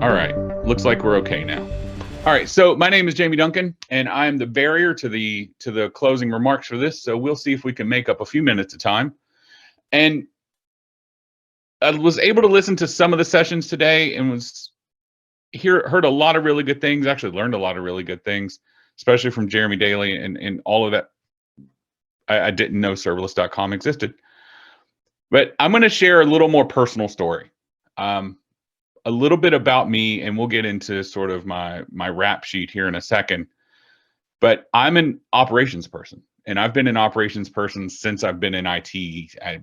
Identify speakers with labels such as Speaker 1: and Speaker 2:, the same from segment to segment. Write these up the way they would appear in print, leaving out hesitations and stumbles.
Speaker 1: All right, looks like we're okay now. All right, so my name is Jamie Duncan, and I'm the barrier to the closing remarks for this. So we'll see if we can make up a few minutes of time. And I was able to listen to some of the sessions today, and heard a lot of really good things. Actually, learned a lot of really good things, especially from Jeremy Daly and all of that. I didn't know serverless.com existed, but I'm going to share a little more personal story. A little bit about me, and we'll get into sort of my rap sheet here in a second. But I'm an operations person, and I've been an operations person since I've been in IT,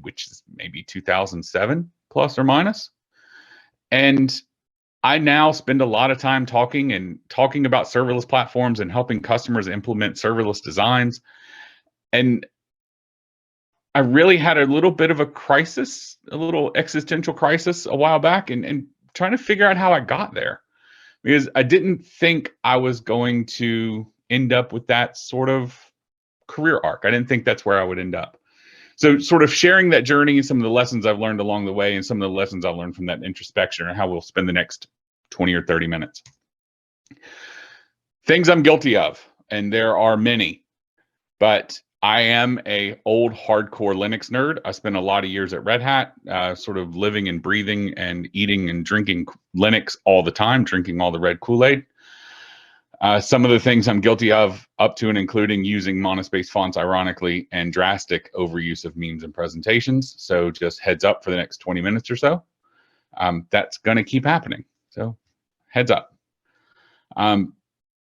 Speaker 1: which is maybe 2007 plus or minus. And I now spend a lot of time talking about serverless platforms and helping customers implement serverless designs. And I really had a little bit of a crisis, a little existential crisis a while back, and trying to figure out how I got there, because I didn't think I was going to end up with that sort of career arc. I didn't think that's where I would end up. So sort of sharing that journey and some of the lessons I've learned along the way and some of the lessons I've learned from that introspection are how we'll spend the next 20 or 30 minutes. Things I'm guilty of, and there are many, but I am a old hardcore Linux nerd. I spent a lot of years at Red Hat, sort of living and breathing and eating and drinking Linux all the time, drinking all the red Kool-Aid. Some of the things I'm guilty of, up to and including using monospace fonts, ironically, and drastic overuse of memes and presentations. So just heads up for the next 20 minutes or so. That's going to keep happening. So heads up.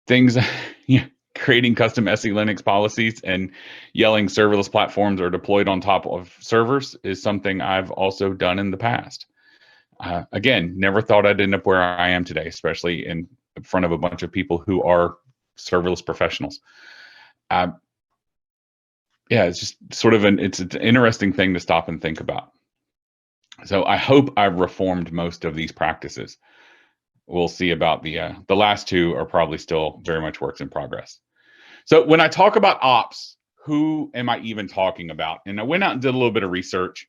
Speaker 1: Things, yeah. Creating custom SE Linux policies and yelling serverless platforms are deployed on top of servers is something I've also done in the past. Again, never thought I'd end up where I am today, especially in front of a bunch of people who are serverless professionals. Yeah, it's just sort of it's an interesting thing to stop and think about. So I hope I've reformed most of these practices. We'll see about the last two are probably still very much works in progress. So when I talk about ops, who am I even talking about? And I went out and did a little bit of research,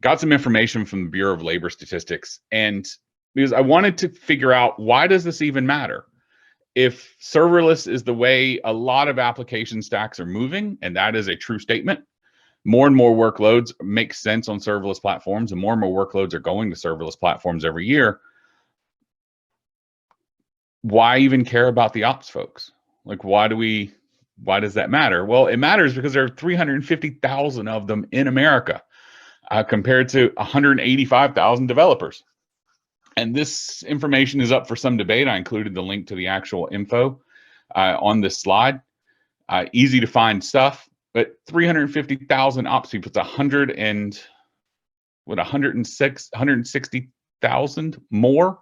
Speaker 1: got some information from the Bureau of Labor Statistics, and because I wanted to figure out, why does this even matter? If serverless is the way a lot of application stacks are moving, and that is a true statement, more and more workloads make sense on serverless platforms, and more workloads are going to serverless platforms every year. Why even care about the ops folks? Like, why does that matter? Well, it matters because there are 350,000 of them in America, compared to 185,000 developers. And this information is up for some debate. I included the link to the actual info on this slide. Easy to find stuff, but 350,000 ops people, it's 160,000 more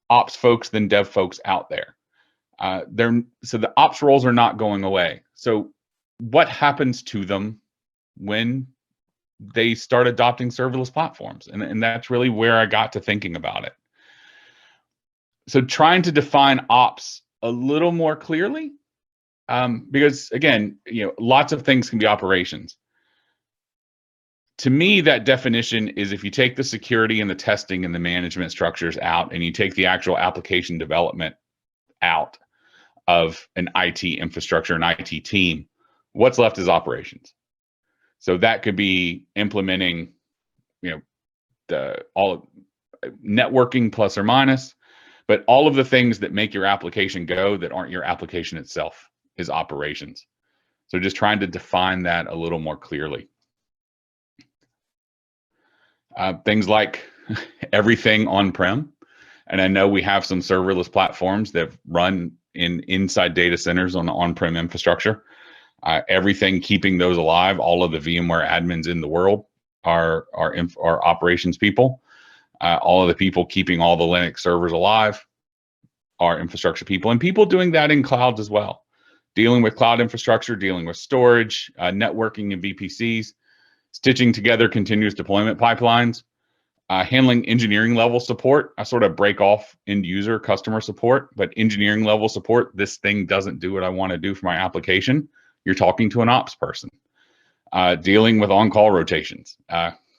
Speaker 1: ops folks than dev folks out there. So the ops roles are not going away. So what happens to them when they start adopting serverless platforms? And that's really where I got to thinking about it. So trying to define ops a little more clearly, because again, lots of things can be operations. To me, that definition is, if you take the security and the testing and the management structures out, and you take the actual application development out of an IT infrastructure, an IT team, what's left is operations. So that could be implementing, all networking plus or minus, but all of the things that make your application go that aren't your application itself is operations. So just trying to define that a little more clearly. Things like everything on-prem, and I know we have some serverless platforms that run inside data centers on the on-prem infrastructure. Everything keeping those alive, all of the VMware admins in the world are operations people. All of the people keeping all the Linux servers alive are infrastructure people, and people doing that in clouds as well, dealing with cloud infrastructure, dealing with storage, networking and VPCs, stitching together continuous deployment pipelines, handling engineering level support. I sort of break off end user customer support, but engineering level support, this thing doesn't do what I want to do for my application. You're talking to an ops person. Dealing with on-call rotations.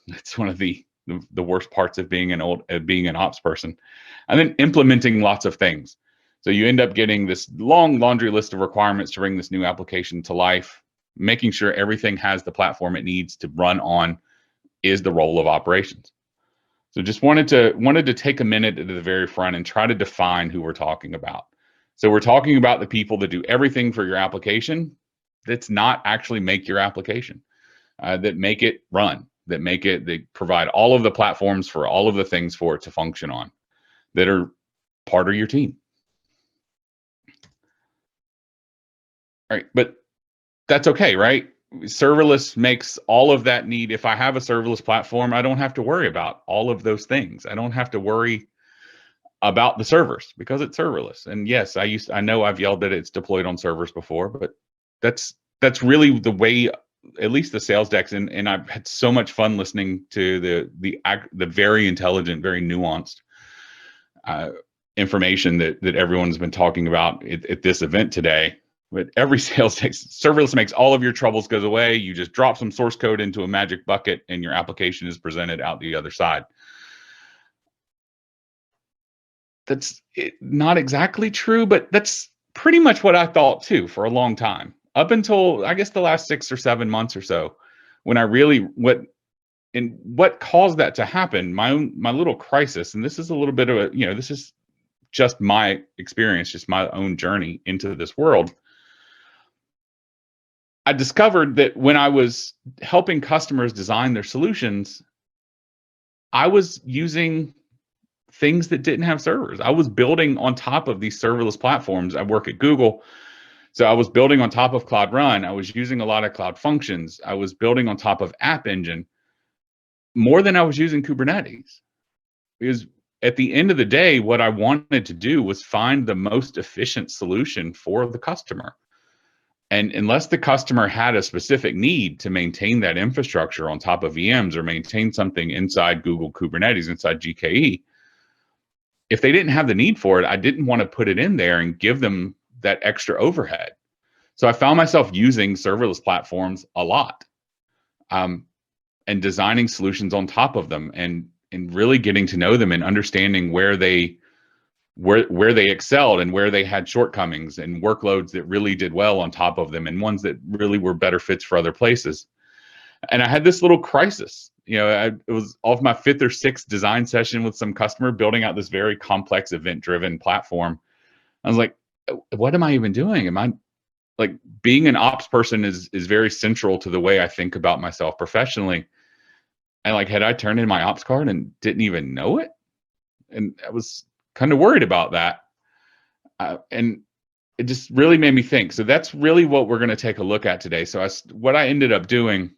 Speaker 1: It's one of the the worst parts of being an ops person. And then implementing lots of things. So you end up getting this long laundry list of requirements to bring this new application to life. Making sure everything has the platform it needs to run on is the role of operations. So just wanted to take a minute at the very front and try to define who we're talking about. So we're talking about the people that do everything for your application that's not actually make your application, that make it run, they provide all of the platforms for all of the things for it to function on, that are part of your team. All right, but that's okay, right? Serverless makes all of that need. If I have a serverless platform, I don't have to worry about all of those things. I don't have to worry about the servers because it's serverless. And yes, I know I've yelled that it's deployed on servers before, but that's really the way, at least the sales decks, and I've had so much fun listening to the very intelligent, very nuanced information that everyone's been talking about at this event today. But every sales text, serverless makes all of your troubles goes away. You just drop some source code into a magic bucket and your application is presented out the other side. That's not exactly true, but that's pretty much what I thought too for a long time. Up until, I guess, the last 6 or 7 months or so, when I really, what caused that to happen, my little crisis, and this is a little bit of a, this is just my experience, just my own journey into this world. I discovered that when I was helping customers design their solutions, I was using things that didn't have servers. I was building on top of these serverless platforms. I work at Google, so I was building on top of Cloud Run. I was using a lot of cloud functions. I was building on top of App Engine more than I was using Kubernetes. Because at the end of the day, what I wanted to do was find the most efficient solution for the customer. And unless the customer had a specific need to maintain that infrastructure on top of VMs or maintain something inside Google Kubernetes, inside GKE, if they didn't have the need for it, I didn't want to put it in there and give them that extra overhead. So I found myself using serverless platforms a lot, and designing solutions on top of them, and really getting to know them and understanding where they excelled and where they had shortcomings and workloads that really did well on top of them and ones that really were better fits for other places. And I had this little crisis. It was off my 5th or 6th design session with some customer building out this very complex event-driven platform. I was like, what am I even doing? Am I like, being an ops person is very central to the way I think about myself professionally. And like, had I turned in my ops card and didn't even know it? And I was kind of worried about that. And it just really made me think. So that's really what we're going to take a look at today. So what I ended up doing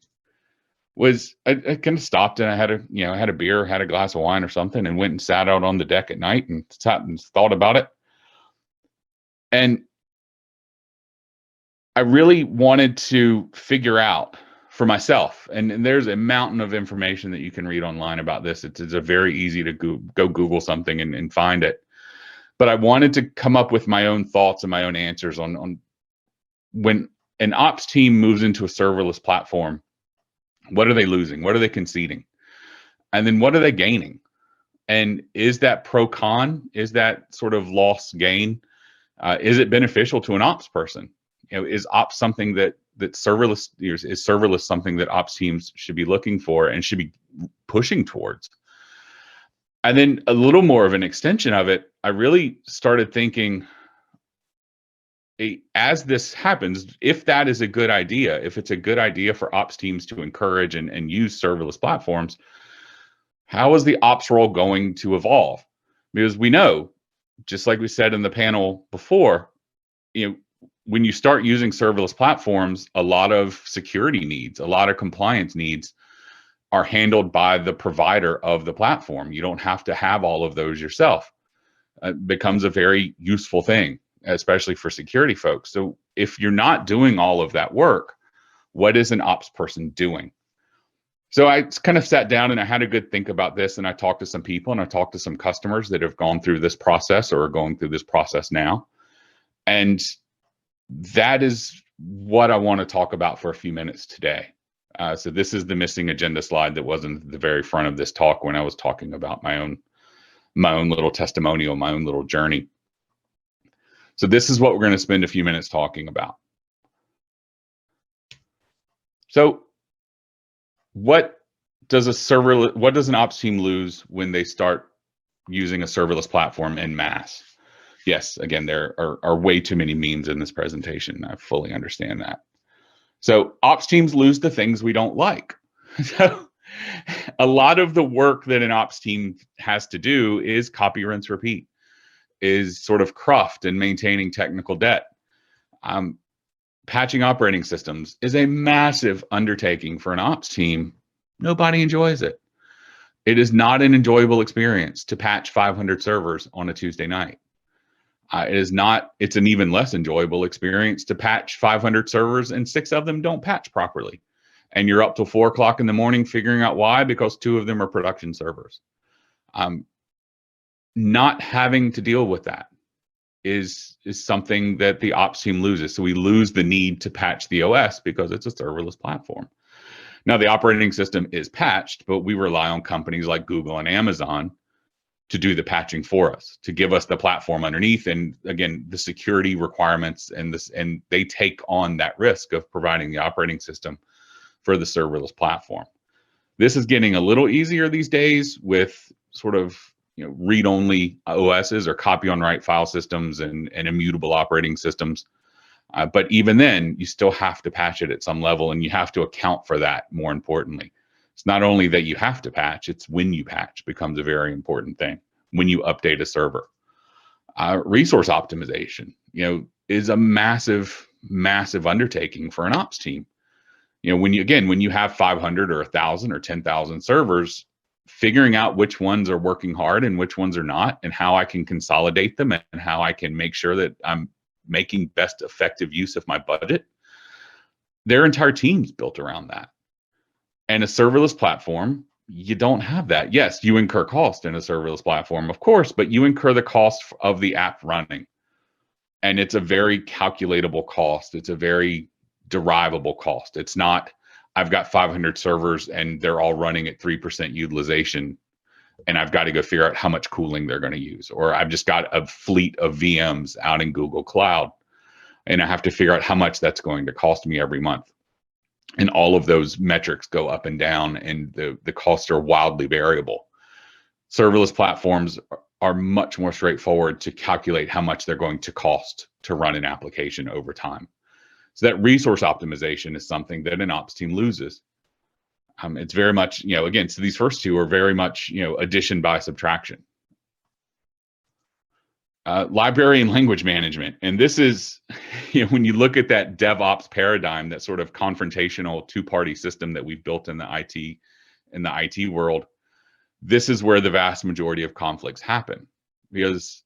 Speaker 1: was I kind of stopped, and I had a beer, had a glass of wine or something, and went and sat out on the deck at night and sat and thought about it. And I really wanted to figure out for myself, and there's a mountain of information that you can read online about this. It's a very easy to go Google something and find it. But I wanted to come up with my own thoughts and my own answers on when an ops team moves into a serverless platform, what are they losing? What are they conceding? And then what are they gaining? And is that pro-con? Is that sort of loss gain? Is it beneficial to an ops person? Is ops something that serverless is serverless something that ops teams should be looking for and should be pushing towards? And then a little more of an extension of it, I really started thinking, as this happens, if that is a good idea, if it's a good idea for ops teams to encourage and use serverless platforms, how is the ops role going to evolve? Because we know, just like we said in the panel before, when you start using serverless platforms, a lot of security needs, a lot of compliance needs are handled by the provider of the platform. You don't have to have all of those yourself. It becomes a very useful thing, especially for security folks. So if you're not doing all of that work, what is an ops person doing? So I kind of sat down and I had a good think about this, and I talked to some people and I talked to some customers that have gone through this process or are going through this process now. And that is what I want to talk about for a few minutes today. So this is the missing agenda slide that wasn't at the very front of this talk when I was talking about my own little testimonial, my own little journey. So this is what we're going to spend a few minutes talking about. So what does an ops team lose when they start using a serverless platform en masse? Yes, again, there are way too many memes in this presentation. I fully understand that. So ops teams lose the things we don't like. So a lot of the work that an ops team has to do is copy, rinse, repeat, is sort of cruft and maintaining technical debt. Patching operating systems is a massive undertaking for an ops team. Nobody enjoys it. It is not an enjoyable experience to patch 500 servers on a Tuesday night. It's an even less enjoyable experience to patch 500 servers and 6 of them don't patch properly. And you're up till 4 o'clock in the morning figuring out why, because 2 of them are production servers. Not having to deal with that is something that the ops team loses. So we lose the need to patch the OS because it's a serverless platform. Now the operating system is patched, but we rely on companies like Google and Amazon to do the patching for us, to give us the platform underneath. And again, the security requirements and they take on that risk of providing the operating system for the serverless platform. This is getting a little easier these days with sort of read-only OSs or copy-on-write file systems and immutable operating systems. But even then, you still have to patch it at some level, and you have to account for that more importantly. It's not only that you have to patch, it's when you patch becomes a very important thing, when you update a server. Resource optimization, is a massive, massive undertaking for an ops team. When you have 500 or 1,000 or 10,000 servers, figuring out which ones are working hard and which ones are not, and how I can consolidate them and how I can make sure that I'm making best effective use of my budget. Their entire team's built around that. And a serverless platform, you don't have that. Yes, you incur cost in a serverless platform, of course, but you incur the cost of the app running. And it's a very calculatable cost. It's a very derivable cost. It's not, I've got 500 servers and they're all running at 3% utilization, and I've got to go figure out how much cooling they're going to use. Or I've just got a fleet of VMs out in Google Cloud, and I have to figure out how much that's going to cost me every month. And all of those metrics go up and down, and the costs are wildly variable. Serverless platforms are much more straightforward to calculate how much they're going to cost to run an application over time. So that resource optimization is something that an ops team loses. It's very much, again, so these first two are very much, addition by subtraction. Library and language management. And this is, when you look at that DevOps paradigm, that sort of confrontational two-party system that we've built in the IT world, this is where the vast majority of conflicts happen, because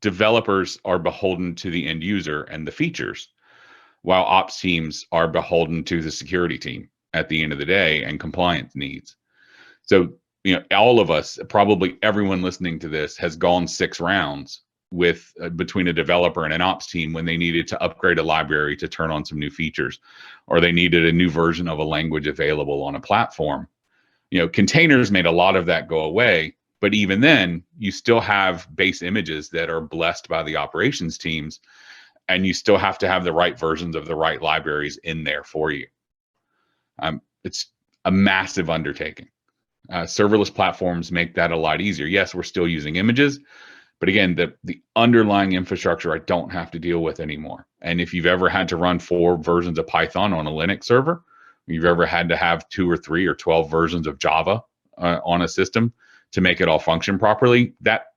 Speaker 1: developers are beholden to the end user and the features, while ops teams are beholden to the security team at the end of the day and compliance needs. So, all of us, probably everyone listening to this, has gone 6 rounds with between a developer and an ops team when they needed to upgrade a library to turn on some new features, or they needed a new version of a language available on a platform. Containers made a lot of that go away, but even then, you still have base images that are blessed by the operations teams, and you still have to have the right versions of the right libraries in there for you. It's a massive undertaking. Serverless platforms make that a lot easier. Yes, we're still using images, but again, the underlying infrastructure I don't have to deal with anymore. And if you've ever had to run 4 versions of Python on a Linux server, you've ever had to have 2 or 3 or 12 versions of Java on a system to make it all function properly, that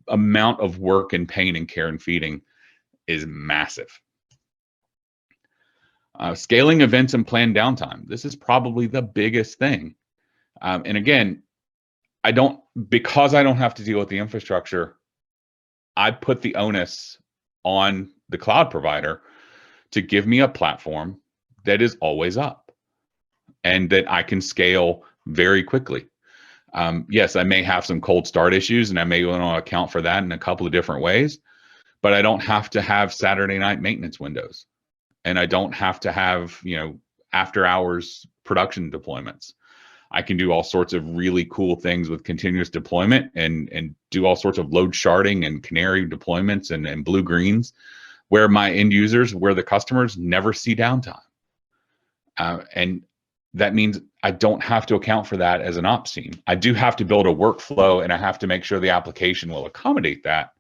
Speaker 1: amount of work and pain and care and feeding is massive. Scaling events and planned downtime. This is probably the biggest thing. And again, because I don't have to deal with the infrastructure, I put the onus on the cloud provider to give me a platform that is always up and that I can scale very quickly. Yes, I may have some cold start issues, and I may want to account for that in a couple of different ways, but I don't have to have Saturday night maintenance windows. And I don't have to have, after hours production deployments. I can do all sorts of really cool things with continuous deployment and do all sorts of load sharding and canary deployments and blue greens where my end users, where the customers never see downtime. And that means I don't have to account for that as an ops team. I do have to build a workflow and I have to make sure the application will accommodate that,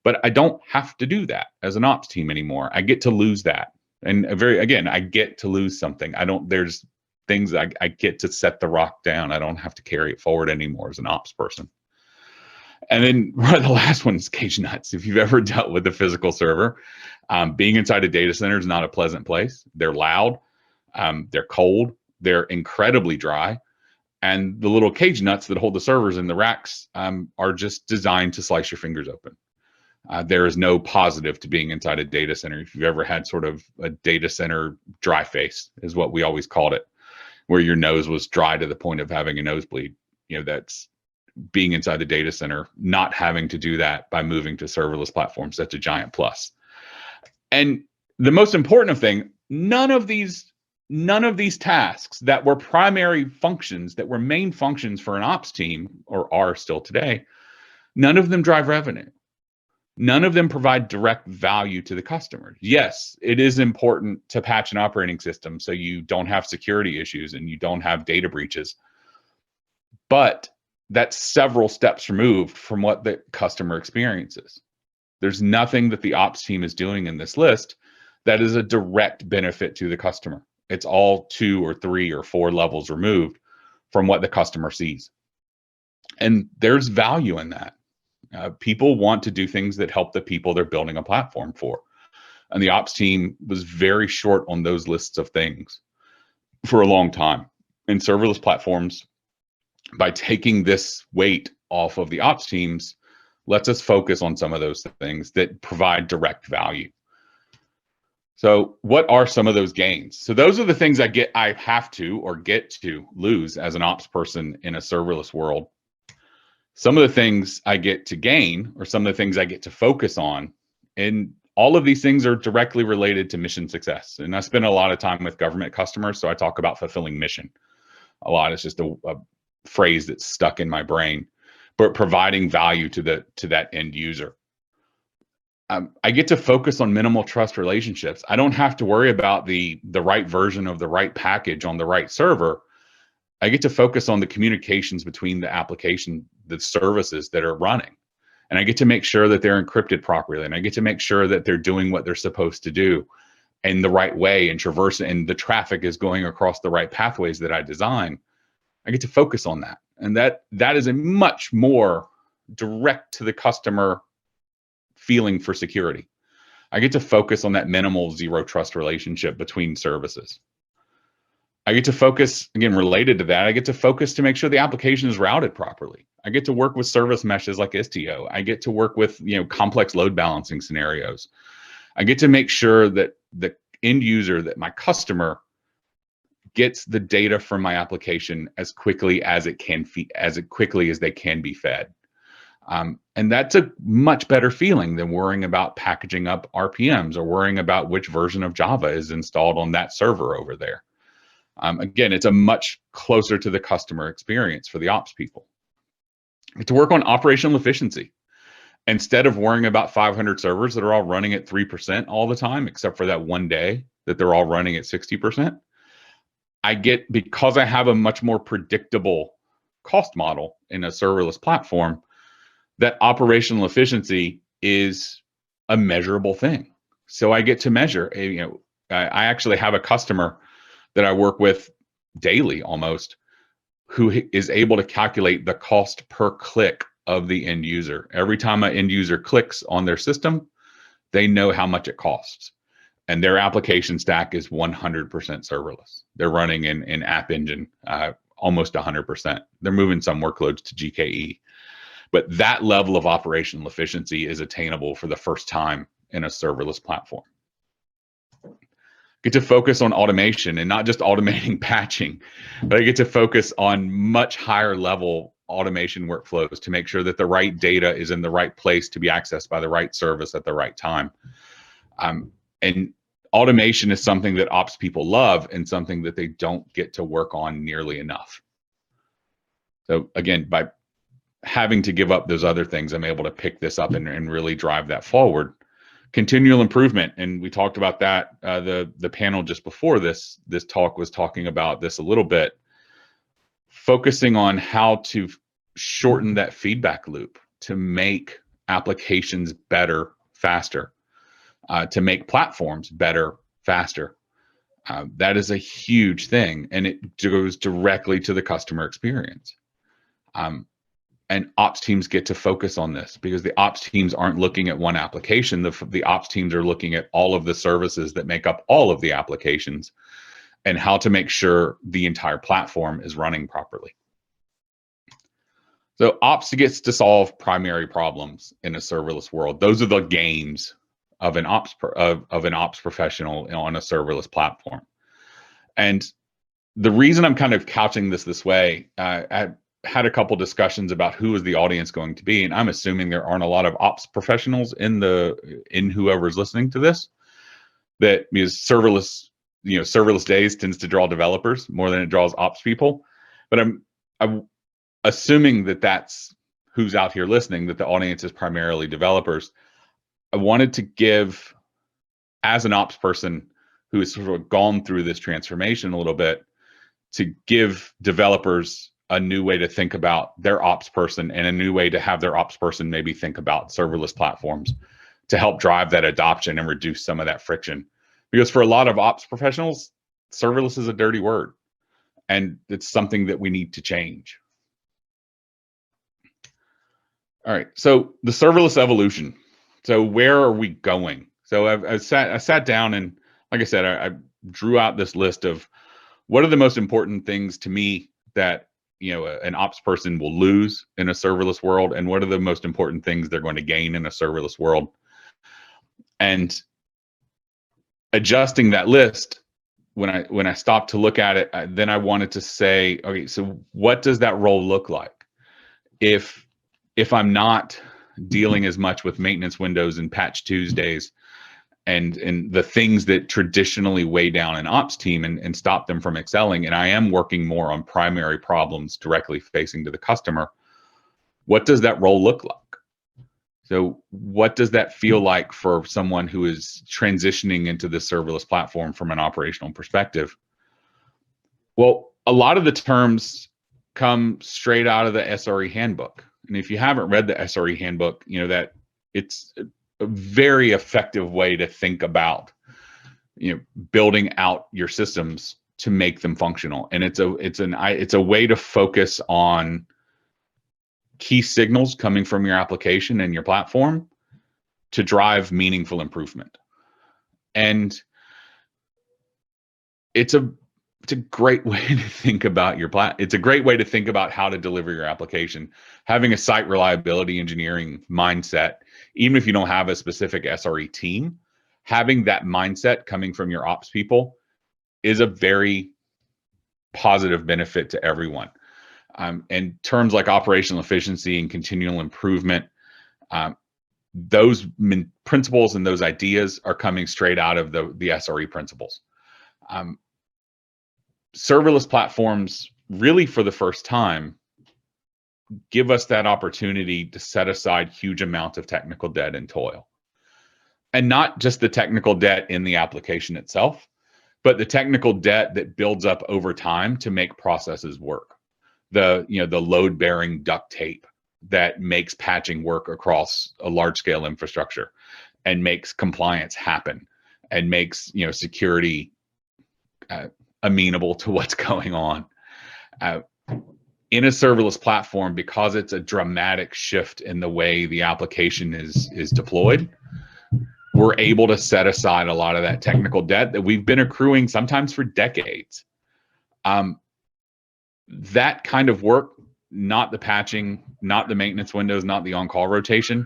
Speaker 1: but I don't have to do that as an ops team anymore. I get to lose that. And again, I get to lose something. There's things I get to set the rock down. I don't have to carry it forward anymore as an ops person. And then the last one is cage nuts. If you've ever dealt with a physical server, being inside a data center is not a pleasant place. They're loud, they're cold, they're incredibly dry, and the little cage nuts that hold the servers in the racks are just designed to slice your fingers open. There is no positive to being inside a data center. If you've ever had sort of a data center dry face, is what we always called it, where your nose was dry to the point of having a nosebleed, that's being inside the data center. Not having to do that by moving to serverless platforms, that's a giant plus. And the most important thing, none of these tasks that were primary functions, that were main functions for an ops team, or are still today, none of them drive revenue. None of them provide direct value to the customer. Yes, it is important to patch an operating system so you don't have security issues and you don't have data breaches, but that's several steps removed from what the customer experiences. There's nothing that the ops team is doing in this list that is a direct benefit to the customer. It's all 2 or 3 or 4 levels removed from what the customer sees. And there's value in that. People want to do things that help the people they're building a platform for. And the ops team was very short on those lists of things for a long time. And serverless platforms, by taking this weight off of the ops teams, lets us focus on some of those things that provide direct value. So what are some of those gains? So those are the things I have to or get to lose as an ops person in a serverless world. Some of the things I get to gain, or some of the things I get to focus on, and all of these things are directly related to mission success. And I spend a lot of time with government customers, so I talk about fulfilling mission a lot. It's just a phrase that's stuck in my brain, but providing value to that end user. I get to focus on minimal trust relationships. I don't have to worry about the right version of the right package on the right server. I get to focus on the communications between the application, the services that are running. And I get to make sure that they're encrypted properly. And I get to make sure that they're doing what they're supposed to do in the right way and traversing, and the traffic is going across the right pathways that I design. I get to focus on that. And that is a much more direct to the customer feeling for security. I get to focus on that minimal zero trust relationship between services. I get to focus, again, related to that, I get to focus to make sure the application is routed properly. I get to work with service meshes like Istio. I get to work with complex load balancing scenarios. I get to make sure that the end user, that my customer, gets the data from my application as quickly as it can, as quickly as they can be fed. And that's a much better feeling than worrying about packaging up RPMs or worrying about which version of Java is installed on that server over there. Again, it's a much closer to the customer experience for the ops people. To work on operational efficiency. Instead of worrying about 500 servers that are all running at 3% all the time, except for that one day that they're all running at 60%, because I have a much more predictable cost model in a serverless platform, that operational efficiency is a measurable thing. So I get to measure. I actually have a customer that I work with daily almost, who is able to calculate the cost per click of the end user. Every time an end user clicks on their system, they know how much it costs. And their application stack is 100% serverless. They're running in App Engine almost 100%. They're moving some workloads to GKE. But that level of operational efficiency is attainable for the first time in a serverless platform. Get to focus on automation, and not just automating patching, but I get to focus on much higher level automation workflows to make sure that the right data is in the right place to be accessed by the right service at the right time. And automation is something that ops people love and something that they don't get to work on nearly enough. So again, by having to give up those other things, I'm able to pick this up and really drive that forward. Continual improvement, and we talked about that. The panel just before this talk was talking about this a little bit, focusing on how to shorten that feedback loop to make applications better, faster, to make platforms better, faster. That is a huge thing, and it goes directly to the customer experience. And ops teams get to focus on this because the ops teams aren't looking at one application. The ops teams are looking at all of the services that make up all of the applications and how to make sure the entire platform is running properly. So ops gets to solve primary problems in a serverless world. Those are the games of an ops professional on a serverless platform. And the reason I'm kind of couching this way, I had a couple discussions about who is the audience going to be, and I'm assuming there aren't a lot of ops professionals in whoever's listening to this. That because serverless days tends to draw developers more than it draws ops people. But I'm assuming that that's who's out here listening, that the audience is primarily developers. I wanted to give, as an ops person who has sort of gone through this transformation a little bit, to give developers a new way to think about their ops person and a new way to have their ops person maybe think about serverless platforms to help drive that adoption and reduce some of that friction. Because for a lot of ops professionals, serverless is a dirty word, and it's something that we need to change. All right, so the serverless evolution. So where are we going? So I sat down and, like I said, I drew out this list of what are the most important things to me that an ops person will lose in a serverless world, and what are the most important things they're going to gain in a serverless world. And adjusting that list, when I stopped to look at it, then I wanted to say, okay, so what does that role look like if I'm not dealing as much with maintenance windows and patch Tuesdays and the things that traditionally weigh down an ops team and stop them from excelling, and I am working more on primary problems directly facing to the customer? What does that role look like? So what does that feel like for someone who is transitioning into the serverless platform from an operational perspective? Well, a lot of the terms come straight out of the SRE handbook. And if you haven't read the SRE handbook, that it's a very effective way to think about, building out your systems to make them functional. And it's a way to focus on key signals coming from your application and your platform to drive meaningful improvement. And it's a great way to think about it's a great way to think about how to deliver your application. Having a site reliability engineering mindset, even if you don't have a specific SRE team, having that mindset coming from your ops people is a very positive benefit to everyone. And terms like operational efficiency and continual improvement, those principles and those ideas are coming straight out of the SRE principles. Serverless platforms, really for the first time, give us that opportunity to set aside huge amounts of technical debt and toil. And not just the technical debt in the application itself, but the technical debt that builds up over time to make processes work. The load-bearing duct tape that makes patching work across a large-scale infrastructure and makes compliance happen and makes security amenable to what's going on. In a serverless platform, because it's a dramatic shift in the way the application is deployed, we're able to set aside a lot of that technical debt that we've been accruing sometimes for decades. That kind of work, not the patching, not the maintenance windows, not the on-call rotation,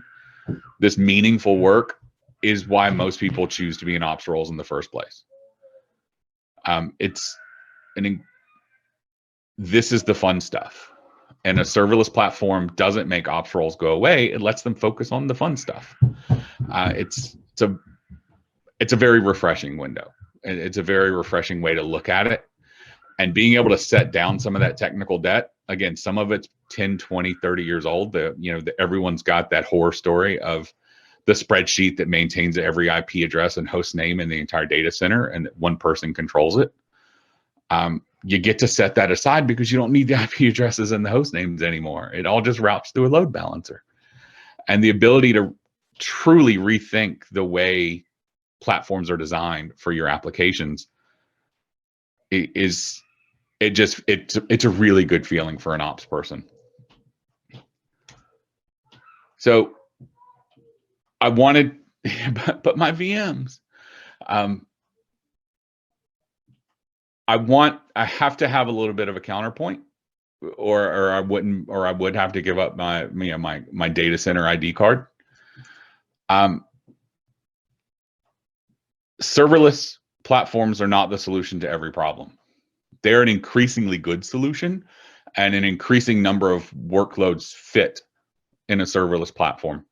Speaker 1: this meaningful work is why most people choose to be in ops roles in the first place. This is the fun stuff. And a serverless platform doesn't make ops roles go away. It lets them focus on the fun stuff. It's it's a very refreshing window. It's a very refreshing way to look at it. And being able to set down some of that technical debt, again, some of it's 10, 20, 30 years old. Everyone's got that horror story of the spreadsheet that maintains every IP address and host name in the entire data center, and that one person controls it. You get to set that aside because you don't need the IP addresses and the host names anymore. It all just routes through a load balancer. And the ability to truly rethink the way platforms are designed for your applications it's a really good feeling for an ops person. So I wanted, but my VMs, I have to have a little bit of a counterpoint, or I would have to give up my data center ID card. Serverless platforms are not the solution to every problem. They're an increasingly good solution, and an increasing number of workloads fit in a serverless platform.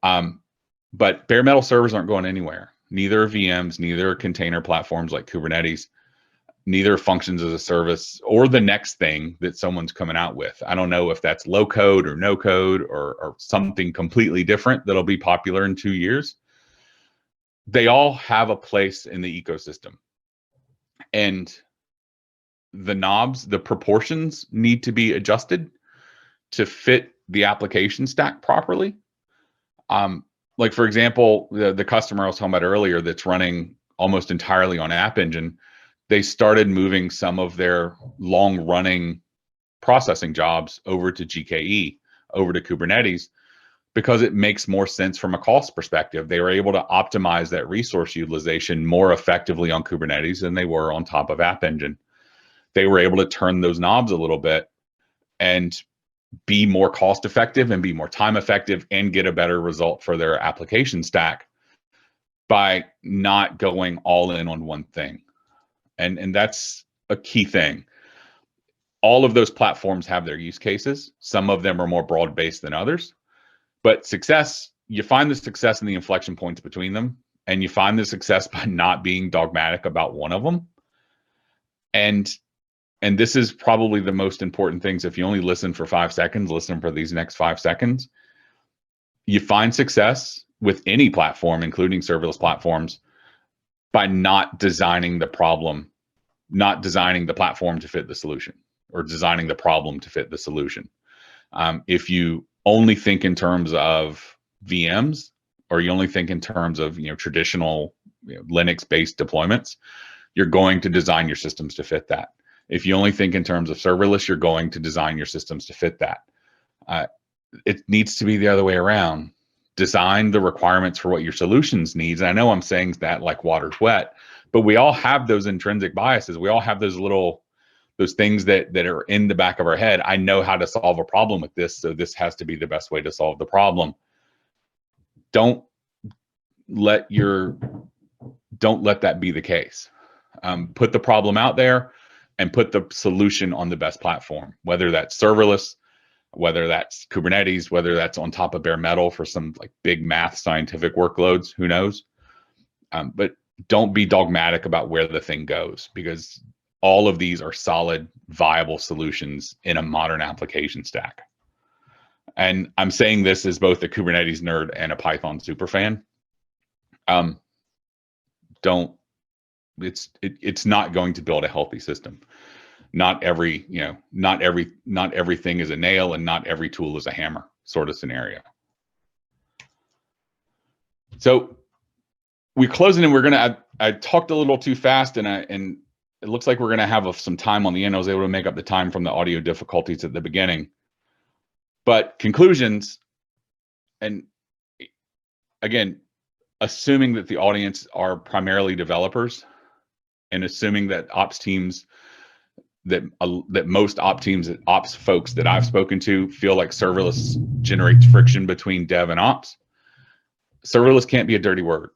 Speaker 1: But bare metal servers aren't going anywhere. Neither are VMs, neither are container platforms like Kubernetes, neither functions as a service, or the next thing that someone's coming out with. I don't know if that's low code or no code or something completely different that'll be popular in 2 years. They all have a place in the ecosystem. And the knobs, the proportions need to be adjusted to fit the application stack properly. Like, for example, the customer I was talking about earlier that's running almost entirely on App Engine, they started moving some of their long-running processing jobs over to GKE, over to Kubernetes, because it makes more sense from a cost perspective. They were able to optimize that resource utilization more effectively on Kubernetes than they were on top of App Engine. They were able to turn those knobs a little bit and be more cost effective and be more time effective and get a better result for their application stack by not going all in on one thing. And that's a key thing. All of those platforms have their use cases. Some of them are more broad-based than others. But success, you find the success in the inflection points between them, and you find the success by not being dogmatic about one of them. And this is probably the most important things. If you only listen for 5 seconds, listen for these next 5 seconds. You find success with any platform, including serverless platforms, by not designing the problem, not designing the platform to fit the solution, or designing the problem to fit the solution. If you only think in terms of VMs, or you only think in terms of traditional Linux-based deployments, you're going to design your systems to fit that. If you only think in terms of serverless, you're going to design your systems to fit that. It needs to be the other way around. Design the requirements for what your solutions needs. And I know I'm saying that like water's wet, but we all have those intrinsic biases. We all have those things that are in the back of our head. I know how to solve a problem with this, so this has to be the best way to solve the problem. Don't let that be the case. Put the problem out there and put the solution on the best platform, whether that's serverless, whether that's Kubernetes, whether that's on top of bare metal for some like big math scientific workloads, who knows? But don't be dogmatic about where the thing goes, because all of these are solid, viable solutions in a modern application stack. And I'm saying this as both a Kubernetes nerd and a Python superfan. It's not going to build a healthy system. Not everything is a nail, and not every tool is a hammer sort of scenario. So we're closing, and I talked a little too fast, and it looks like we're going to have some time on the end. I was able to make up the time from the audio difficulties at the beginning. But conclusions, and again, assuming that the audience are primarily developers, and assuming that ops teams, that most ops folks that I've spoken to feel like serverless generates friction between dev and ops, serverless can't be a dirty word.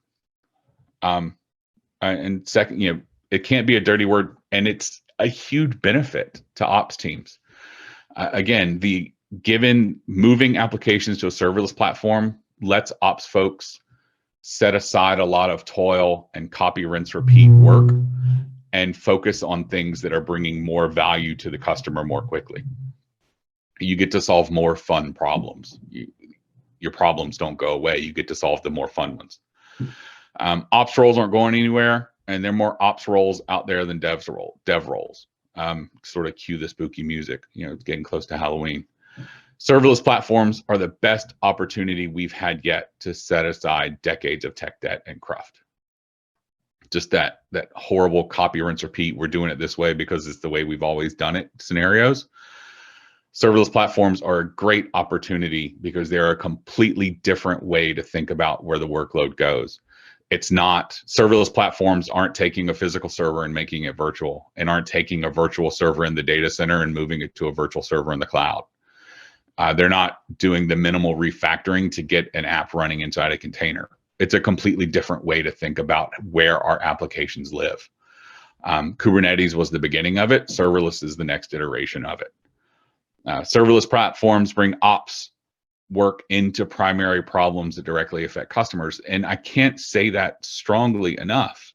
Speaker 1: And second, it can't be a dirty word, and it's a huge benefit to ops teams. Again, given moving applications to a serverless platform lets ops folks set aside a lot of toil and copy, rinse, repeat work, and focus on things that are bringing more value to the customer more quickly. You get to solve more fun problems. Your problems don't go away. You get to solve the more fun ones. Ops roles aren't going anywhere, and there are more ops roles out there than dev roles. Sort of cue the spooky music. It's getting close to Halloween. Serverless platforms are the best opportunity we've had yet to set aside decades of tech debt and cruft. Just that horrible copy, rinse, repeat. We're doing it this way because it's the way we've always done it scenarios. Serverless platforms are a great opportunity because they're a completely different way to think about where the workload goes. It's not, serverless platforms aren't taking a physical server and making it virtual, and aren't taking a virtual server in the data center and moving it to a virtual server in the cloud. They're not doing the minimal refactoring to get an app running inside a container. It's a completely different way to think about where our applications live. Kubernetes was the beginning of it. Serverless is the next iteration of it. Serverless platforms bring ops work into primary problems that directly affect customers. And I can't say that strongly enough.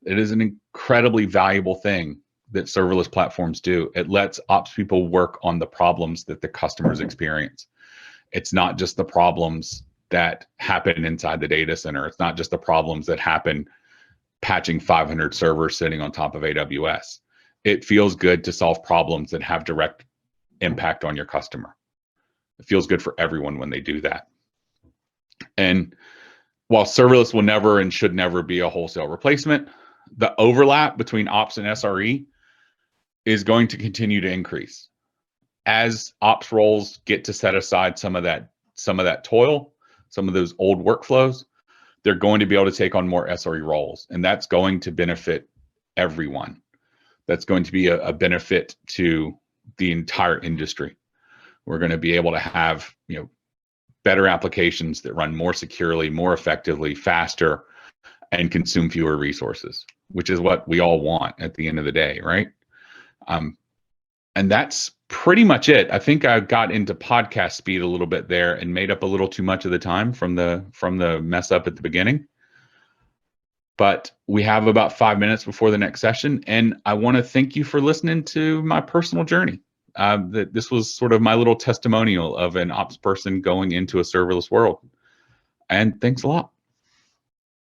Speaker 1: It is an incredibly valuable thing that serverless platforms do. It lets ops people work on the problems that the customers experience. It's not just the problems that happen inside the data center. It's not just the problems that happen patching 500 servers sitting on top of AWS. It feels good to solve problems that have direct impact on your customer. It feels good for everyone when they do that. And while serverless will never and should never be a wholesale replacement, the overlap between ops and SRE is going to continue to increase. As ops roles get to set aside some of that toil, some of those old workflows, they're going to be able to take on more SRE roles, and that's going to benefit everyone. That's going to be a benefit to the entire industry. We're going to be able to have better applications that run more securely, more effectively, faster, and consume fewer resources, which is what we all want at the end of the day, right? And that's pretty much it. I think I got into podcast speed a little bit there and made up a little too much of the time from the mess up at the beginning. But we have about 5 minutes before the next session, and I want to thank you for listening to my personal journey. This was sort of my little testimonial of an ops person going into a serverless world. And thanks a lot.